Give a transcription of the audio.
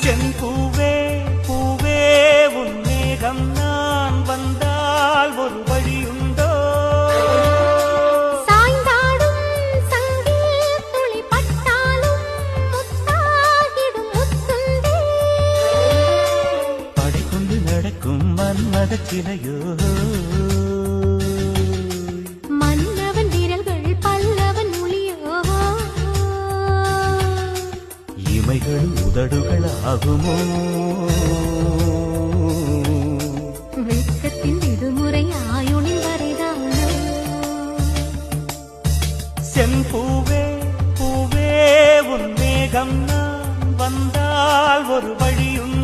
செம்பூவே பூவே உன் மேகம் நான் வந்தால் ஒரு வழியுண்டோ? சாய்ந்தாடும் சங்கில் துளி பட்டாலும் முத்தாகிடும் முத்துண்டே. படைக்கொண்டு நடக்கும் மன்மத சிலையோ, மன்னவன் விரல்கள் பல்லவன் மொழியோ. இமைகள் உதடுகள் ஆகுமோ? வெட்கத்தின் விடுமுறை ஆயுளின் வரைதானோ? செம்பூவே பூவே உன் மேகம் நான் வந்தால் ஒரு வழியும்